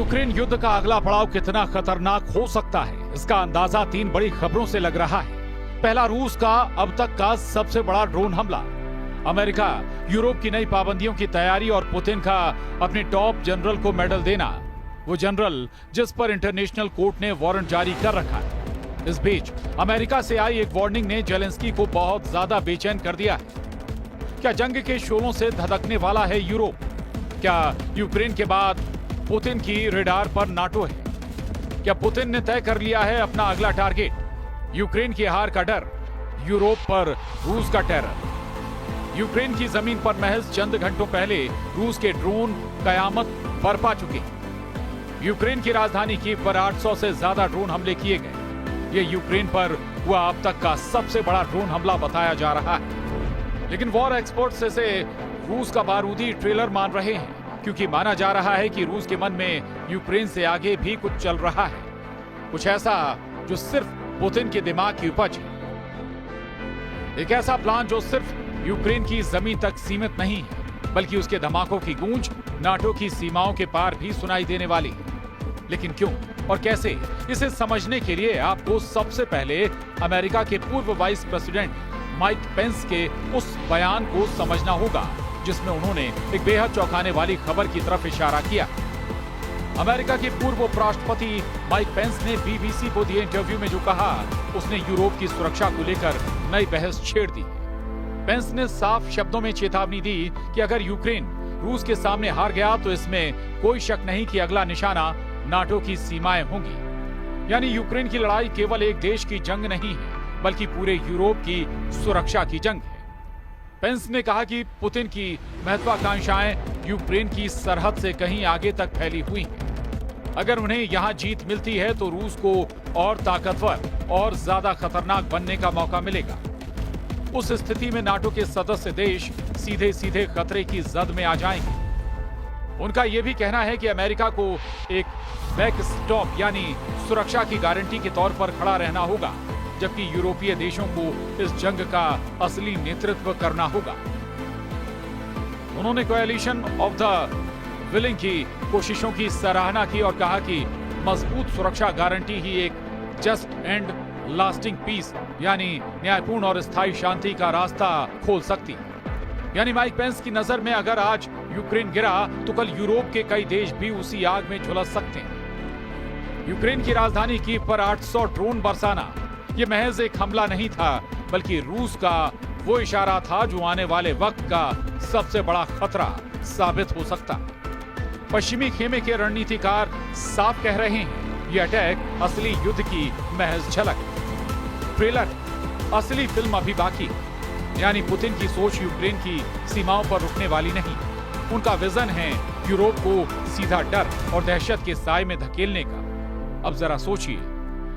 Ukraine युद्ध का अगला पड़ाव कितना खतरनाक हो सकता है, इसका अंदाजा 3 बड़ी खबरों से लग रहा है। पहला, रूस का अब तक का सबसे बड़ा ड्रोन हमला। अमेरिका, यूरोप की नई पाबंदियों की तैयारी और पुतिन का अपने टॉप जनरल को मेडल देना। वो जनरल जिस पर इंटरनेशनल कोर्ट ने वारंट जारी कर रखा है। इस बीच अमेरिका से आई एक वार्निंग ने जेलेंस्की को बहुत ज्यादा बेचैन कर दिया है। क्या जंग के शोलों से धधकने वाला है यूरोप? क्या यूक्रेन के बाद पुतिन की रेडार पर नाटो है? क्या पुतिन ने तय कर लिया है अपना अगला टारगेट? यूक्रेन की हार का डर, यूरोप पर रूस का टेरर। यूक्रेन की जमीन पर महज चंद घंटों पहले रूस के ड्रोन कयामत बरपा चुके। यूक्रेन की राजधानी कीव पर 800 से ज्यादा ड्रोन हमले किए गए। ये यूक्रेन पर हुआ अब तक का सबसे बड़ा ड्रोन हमला बताया जा रहा है। लेकिन वॉर एक्सपर्ट्स इसे रूस का बारूदी ट्रेलर मान रहे हैं, क्योंकि माना जा रहा है कि रूस के मन में यूक्रेन से आगे भी कुछ चल रहा है, कुछ ऐसा जो सिर्फ पुतिन के दिमाग की उपज है। एक ऐसा प्लान जो सिर्फ यूक्रेन की जमीन तक सीमित नहीं है, बल्कि उसके धमाकों की गूंज नाटो की सीमाओं के पार भी सुनाई देने वाली है। लेकिन क्यों और कैसे, इसे समझने के लिए आपको सबसे पहले अमेरिका के पूर्व वाइस प्रेसिडेंट माइक पेंस के उस बयान को समझना होगा, जिसमें उन्होंने एक बेहद चौंकाने वाली खबर की तरफ इशारा किया। अमेरिका के पूर्व उपराष्ट्रपति माइक पेंस ने बीबीसी को दिए इंटरव्यू में जो कहा, उसने यूरोप की सुरक्षा को लेकर नई बहस छेड़ दी। पेंस ने साफ शब्दों में चेतावनी दी कि अगर यूक्रेन रूस के सामने हार गया तो इसमें कोई शक नहीं कि अगला निशाना नाटो की सीमाएं होंगी। यानी यूक्रेन की लड़ाई केवल एक देश की जंग नहीं है, बल्कि पूरे यूरोप की सुरक्षा की जंग है। पेंस ने कहा कि पुतिन की महत्वाकांक्षाएं यूक्रेन की सरहद से कहीं आगे तक फैली हुई हैं। अगर उन्हें यहां जीत मिलती है तो रूस को और ताकतवर और ज्यादा खतरनाक बनने का मौका मिलेगा। उस स्थिति में नाटो के सदस्य देश सीधे सीधे खतरे की जद में आ जाएंगे। उनका यह भी कहना है कि अमेरिका को एक बैकस्टॉप यानी सुरक्षा की गारंटी के तौर पर खड़ा रहना होगा, जबकि यूरोपीय देशों को इस जंग का असली नेतृत्व करना होगा। उन्होंने कोएलिशन ऑफ द विलिंग की कोशिशों की सराहना की और कहा कि मजबूत सुरक्षा गारंटी ही एक जस्ट एंड लास्टिंग पीस यानी न्यायपूर्ण और स्थायी शांति का रास्ता खोल सकती है। यानी माइक पेंस की नजर में अगर आज यूक्रेन गिरा तो कल यूरोप के कई देश भी उसी आग में झुलस सकते हैं। यूक्रेन की राजधानी कीव पर 800 ड्रोन बरसाना ये महज एक हमला नहीं था, बल्कि रूस का वो इशारा था जो आने वाले वक्त का सबसे बड़ा खतरा साबित हो सकता। पश्चिमी खेमे के रणनीतिकार साफ कह रहे हैं, ये अटैक असली युद्ध की महज झलक है। ट्रेलर, असली फिल्म अभी बाकी है। यानी पुतिन की सोच यूक्रेन की सीमाओं पर रुकने वाली नहीं। उनका विजन है यूरोप को सीधा डर और दहशत के साए में धकेलने का। अब जरा सोचिए,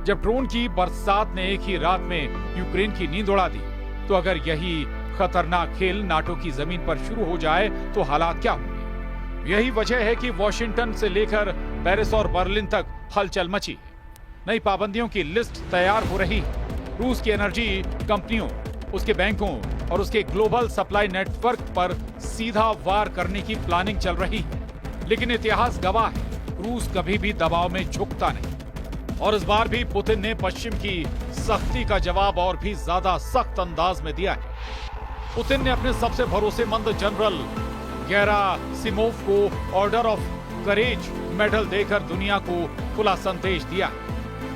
जब ड्रोन की बरसात ने एक ही रात में यूक्रेन की नींद उड़ा दी, तो अगर यही खतरनाक खेल नाटो की जमीन पर शुरू हो जाए तो हालात क्या होंगे? यही वजह है कि वॉशिंगटन से लेकर पेरिस और बर्लिन तक हलचल मची है। नई पाबंदियों की लिस्ट तैयार हो रही है। रूस की एनर्जी कंपनियों, उसके बैंकों और उसके ग्लोबल सप्लाई नेटवर्क पर सीधा वार करने की प्लानिंग चल रही है। लेकिन इतिहास गवाह है, रूस कभी भी दबाव में झुकता नहीं। और इस बार भी पुतिन ने पश्चिम की सख्ती का जवाब और भी ज्यादा सख्त अंदाज में दिया है। पुतिन ने अपने सबसे भरोसेमंद जनरल गेरासिमोव को ऑर्डर ऑफ करेज मेडल देकर दुनिया को खुला संदेश दिया है।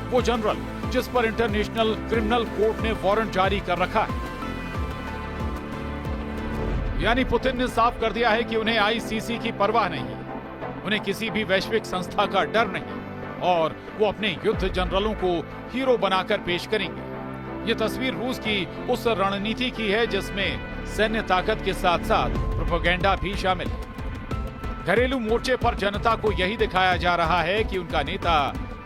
वो जनरल जिस पर इंटरनेशनल क्रिमिनल कोर्ट ने वारंट जारी कर रखा है। यानी पुतिन ने साफ कर दिया है कि उन्हें आईसीसी की परवाह नहीं, उन्हें किसी भी वैश्विक संस्था का डर नहीं, और वो अपने युद्ध जनरलों को हीरो बनाकर पेश करेंगे। ये तस्वीर रूस की उस रणनीति की है जिसमें सैन्य ताकत के साथ साथ प्रोपेगेंडा भी शामिल है। घरेलू मोर्चे पर जनता को यही दिखाया जा रहा है कि उनका नेता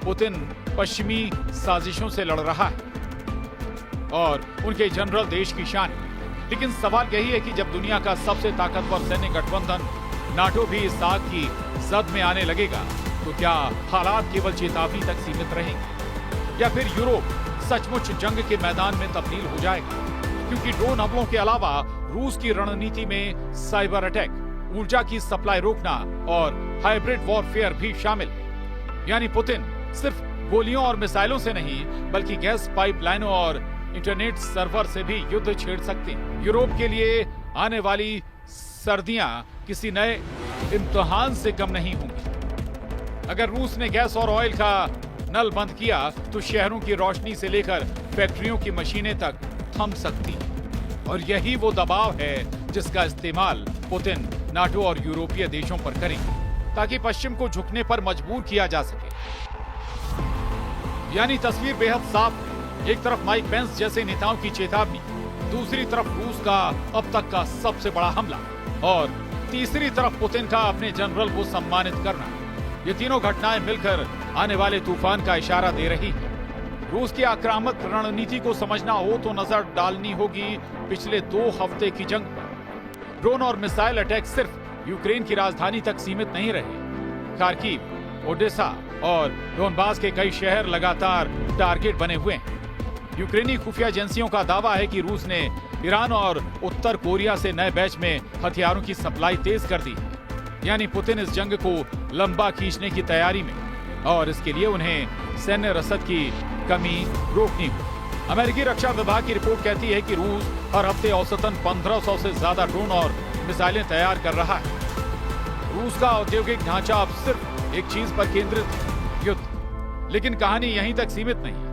पुतिन पश्चिमी साजिशों से लड़ रहा है और उनके जनरल देश की शान है। लेकिन सवाल यही है कि जब दुनिया का सबसे ताकतवर सैन्य गठबंधन नाटो भी इस आग की जद में आने लगेगा, तो क्या हालात केवल चेतावनी तक सीमित रहेंगे या फिर यूरोप सचमुच जंग के मैदान में तब्दील हो जाएगा? क्योंकि ड्रोन हमलों के अलावा रूस की रणनीति में साइबर अटैक, ऊर्जा की सप्लाई रोकना और हाइब्रिड वॉरफेयर भी शामिल है। यानी पुतिन सिर्फ गोलियों और मिसाइलों से नहीं बल्कि गैस पाइपलाइनों और इंटरनेट सर्वर से भी युद्ध छेड़ सकते हैं। यूरोप के लिए आने वाली सर्दियां किसी नए इम्तिहान से कम नहीं होंगी। अगर रूस ने गैस और ऑयल का नल बंद किया तो शहरों की रोशनी से लेकर फैक्ट्रियों की मशीनें तक थम सकती हैं। और यही वो दबाव है जिसका इस्तेमाल पुतिन नाटो और यूरोपीय देशों पर करेंगे ताकि पश्चिम को झुकने पर मजबूर किया जा सके। यानी तस्वीर बेहद साफ है। एक तरफ माइक पेंस जैसे नेताओं की चेतावनी, दूसरी तरफ रूस का अब तक का सबसे बड़ा हमला और तीसरी तरफ पुतिन का अपने जनरल को सम्मानित करना। ये तीनों घटनाएं मिलकर आने वाले तूफान का इशारा दे रही है। रूस की आक्रामक रणनीति को समझना हो तो नजर डालनी होगी पिछले 2 हफ्ते की जंग पर। ड्रोन और मिसाइल अटैक सिर्फ यूक्रेन की राजधानी तक सीमित नहीं रहे। खार्किव, ओडेसा और डोनबास के कई शहर लगातार टारगेट बने हुए हैं। यूक्रेनी खुफिया एजेंसियों का दावा है कि रूस ने ईरान और उत्तर कोरिया से नए बैच में हथियारों की सप्लाई तेज कर दी है। यानी पुतिन इस जंग को लंबा खींचने की तैयारी में और इसके लिए उन्हें सैन्य रसद की कमी रोकनी होगी। अमेरिकी रक्षा विभाग की रिपोर्ट कहती है कि रूस हर हफ्ते औसतन 1500 से ज्यादा ड्रोन और मिसाइलें तैयार कर रहा है। रूस का औद्योगिक ढांचा अब सिर्फ एक चीज पर केंद्रित है, युद्ध। लेकिन कहानी यहीं तक सीमित नहीं।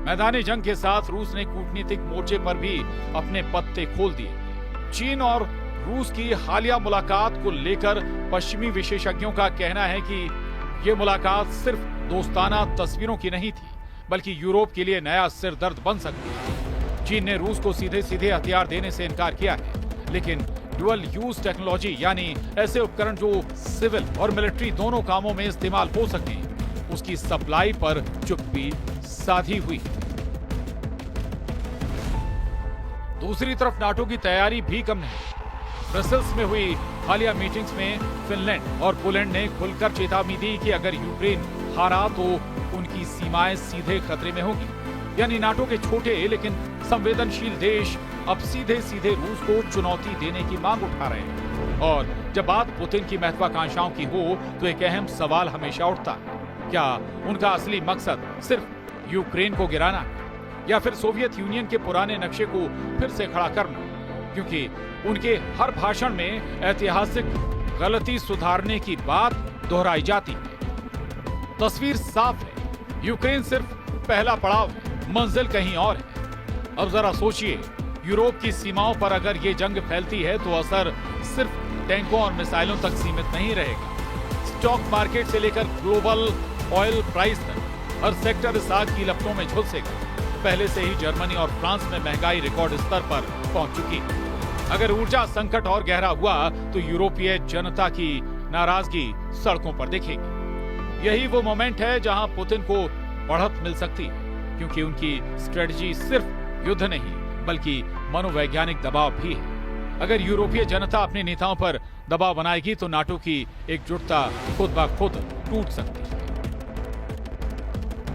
मैदानी जंग के साथ रूस ने कूटनीतिक मोर्चे पर भी अपने पत्ते खोल दिए। चीन और रूस की हालिया मुलाकात को लेकर पश्चिमी विशेषज्ञों का कहना है कि ये मुलाकात सिर्फ दोस्ताना तस्वीरों की नहीं थी बल्कि यूरोप के लिए नया सिरदर्द बन सकती है। चीन ने रूस को सीधे सीधे हथियार देने से इनकार किया है, लेकिन डुअल यूज टेक्नोलॉजी यानी ऐसे उपकरण जो सिविल और मिलिट्री दोनों कामों में इस्तेमाल हो सके, उसकी सप्लाई पर चुप्पी साधी हुई। दूसरी तरफ नाटो की तैयारी भी कम नहीं। ब्रसेल्स में हुई हालिया मीटिंग्स में फिनलैंड और पोलैंड ने खुलकर चेतावनी दी कि अगर यूक्रेन हारा तो उनकी सीमाएं सीधे खतरे में होंगी। यानी नाटो के छोटे लेकिन संवेदनशील देश अब सीधे सीधे रूस को चुनौती देने की मांग उठा रहे हैं। और जब बात पुतिन की महत्वाकांक्षाओं की हो तो एक अहम सवाल हमेशा उठता है, क्या उनका असली मकसद सिर्फ यूक्रेन को गिराना है या फिर सोवियत यूनियन के पुराने नक्शे को फिर से खड़ा करना? क्योंकि उनके हर भाषण में ऐतिहासिक गलती सुधारने की बात दोहराई जाती है। तस्वीर साफ है, यूक्रेन सिर्फ पहला पड़ाव है, मंजिल कहीं और है। अब जरा सोचिए, यूरोप की सीमाओं पर अगर ये जंग फैलती है तो असर सिर्फ टैंकों और मिसाइलों तक सीमित नहीं रहेगा। स्टॉक मार्केट से लेकर ग्लोबल ऑयल प्राइस तक हर सेक्टर इस आग की लपटों में झुलसेगा। पहले से ही जर्मनी और फ्रांस में महंगाई रिकॉर्ड स्तर पर पहुंच चुकी है। अगर ऊर्जा संकट और गहरा हुआ तो यूरोपीय जनता की नाराजगी सड़कों पर दिखेगी। यही वो मोमेंट है जहां पुतिन को बढ़त मिल सकती है, क्योंकि उनकी स्ट्रेटजी सिर्फ युद्ध नहीं बल्कि मनोवैज्ञानिक दबाव भी है। अगर यूरोपीय जनता अपने नेताओं पर दबाव बनाएगी तो नाटो की एकजुटता खुद ब खुद टूट सकती है।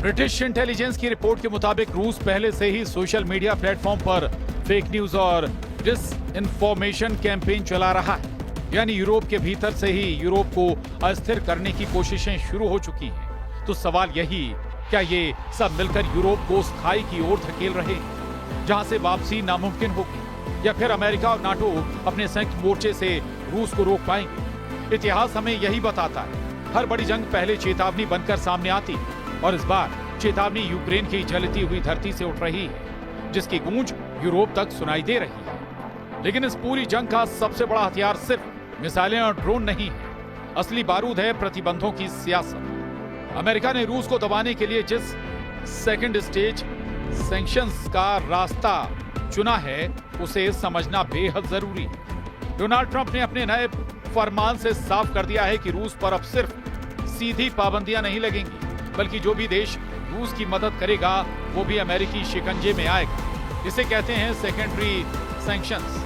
ब्रिटिश इंटेलिजेंस की रिपोर्ट के मुताबिक रूस पहले से ही सोशल मीडिया प्लेटफॉर्म पर फेक न्यूज और डिसइंफॉर्मेशन कैंपेन चला रहा है। यानी यूरोप के भीतर से ही यूरोप को अस्थिर करने की कोशिशें शुरू हो चुकी हैं। तो सवाल यही, क्या ये सब मिलकर यूरोप को उस खाई की ओर धकेल रहे हैं जहां से वापसी नामुमकिन होगी, या फिर अमेरिका और नाटो अपने संयुक्त मोर्चे से रूस को रोक पाएंगे? इतिहास हमें यही बताता है, हर बड़ी जंग पहले चेतावनी बनकर सामने आती है और इस बार चेतावनी यूक्रेन की जलती हुई धरती से उठ रही है, जिसकी गूंज यूरोप तक सुनाई दे रही है। लेकिन इस पूरी जंग का सबसे बड़ा हथियार सिर्फ मिसाइलें और ड्रोन नहीं है, असली बारूद है प्रतिबंधों की सियासत। अमेरिका ने रूस को दबाने के लिए जिस सेकंड स्टेज सैंक्शंस का रास्ता चुना है उसे समझना बेहद जरूरी है। डोनाल्ड ट्रंप ने अपने नए फरमान से साफ कर दिया है कि रूस पर अब सिर्फ सीधी पाबंदियां नहीं लगेंगी, बल्कि जो भी देश रूस की मदद करेगा वो भी अमेरिकी शिकंजे में आएगा। इसे कहते हैं सेकेंडरी सैंक्शंस,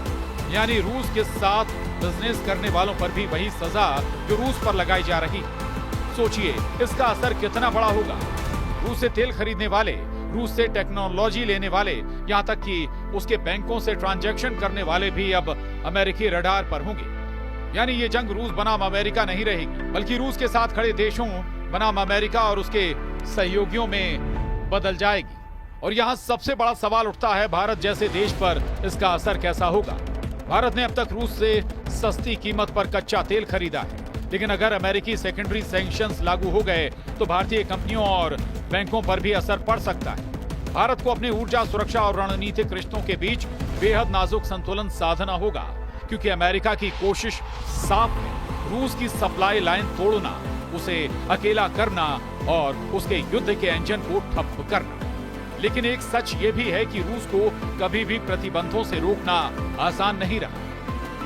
यानी रूस के साथ बिजनेस करने वालों पर भी वही सजा जो रूस पर लगाई जा रही है। सोचिए इसका असर कितना बड़ा होगा। रूस से तेल खरीदने वाले, रूस से टेक्नोलॉजी लेने वाले, यहाँ तक कि उसके बैंकों से ट्रांजैक्शन करने वाले भी अब अमेरिकी रडार पर होंगे। यानी ये जंग रूस बनाम अमेरिका नहीं रहेगी, बल्कि रूस के साथ खड़े देशों बनाम अमेरिका और उसके सहयोगियों में बदल जाएगी। और यहां सबसे बड़ा सवाल उठता है, भारत जैसे देश पर इसका असर कैसा होगा। भारत ने अब तक रूस से सस्ती कीमत पर कच्चा तेल खरीदा है, लेकिन अगर अमेरिकी सेकेंडरी सैंक्शंस लागू हो गए तो भारतीय कंपनियों और बैंकों पर भी असर पड़ सकता है। भारत को अपनी ऊर्जा सुरक्षा और रणनीतिक रिश्तों के बीच बेहद नाजुक संतुलन साधना होगा, क्योंकि अमेरिका की कोशिश साफ है, रूस की सप्लाई लाइन तोड़ना, उसे अकेला करना और उसके युद्ध के इंजन को ठप करना। लेकिन एक सच ये भी है कि रूस को कभी भी प्रतिबंधों से रोकना आसान नहीं रहा।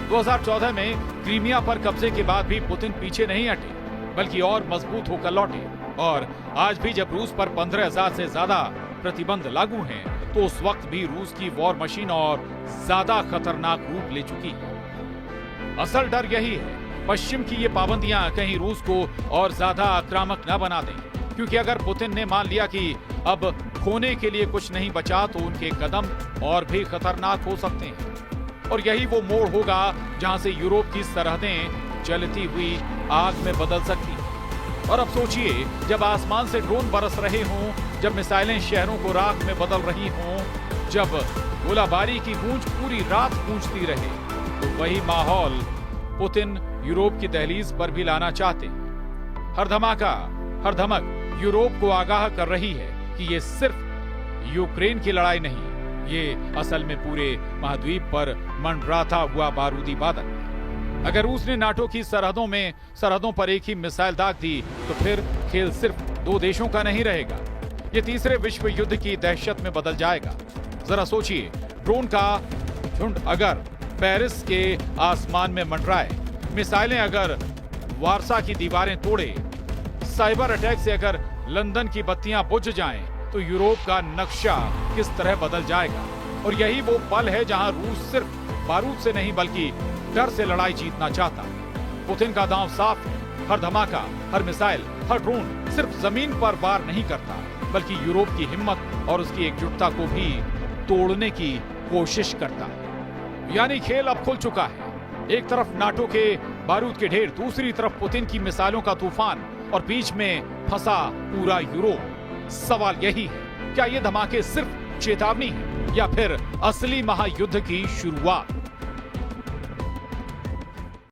2014 में क्रीमिया पर कब्जे के बाद भी पुतिन पीछे नहीं हटे, बल्कि और मजबूत होकर लौटे। और आज भी जब रूस पर 15,000 से ज्यादा प्रतिबंध लागू हैं, तो उस वक्त भी रूस की वॉर मशीन और ज्यादा खतरनाक रूप ले चुकी है। असल डर यही है, पश्चिम की ये पाबंदियां कहीं रूस को और ज्यादा आक्रामक न बना दें, क्योंकि अगर पुतिन ने मान लिया कि अब खोने के लिए कुछ नहीं बचा, तो उनके कदम और भी खतरनाक हो सकते हैं। और यही वो मोड़ होगा जहां से यूरोप की सरहदें जलती हुई आग में बदल सकती हैं। और अब सोचिए, जब आसमान से ड्रोन बरस रहे हों, जब मिसाइलें शहरों को राख में बदल रही हों, जब गोलाबारी की गूंज पूरी रात गूंजती रहे, तो वही माहौल पुतिन यूरोप की दहलीज पर भी लाना चाहते हैं। हर धमाका, हर धमक यूरोप को आगाह कर रही है कि ये सिर्फ यूक्रेन की लड़ाई नहीं, ये असल में पूरे महाद्वीप पर मंडराता हुआ बारूदी बादल। अगर रूस ने नाटो की सरहदों पर एक ही मिसाइल दाग दी, तो फिर खेल सिर्फ दो देशों का नहीं रहेगा, ये तीसरे विश्व युद्ध की दहशत में बदल जाएगा। जरा सोचिए, ड्रोन का झुंड अगर पेरिस के आसमान में मंडराए, मिसाइलें अगर वारसा की दीवारें तोड़े, साइबर अटैक से अगर लंदन की बत्तियां बुझ जाएं, तो यूरोप का नक्शा किस तरह बदल जाएगा। और यही वो पल है जहां रूस सिर्फ बारूद से नहीं, बल्कि डर से लड़ाई जीतना चाहता है। पुतिन का दांव साफ है, हर धमाका, हर मिसाइल, हर ड्रोन सिर्फ जमीन पर वार नहीं करता, बल्कि यूरोप की हिम्मत और उसकी एकजुटता को भी तोड़ने की कोशिश करता है। यानी खेल अब खुल चुका है। एक तरफ नाटो के बारूद के ढेर, दूसरी तरफ पुतिन की मिसाइलों का तूफान, और बीच में फंसा पूरा यूरोप। सवाल यही है, क्या ये धमाके सिर्फ चेतावनी है या फिर असली महायुद्ध की शुरुआत?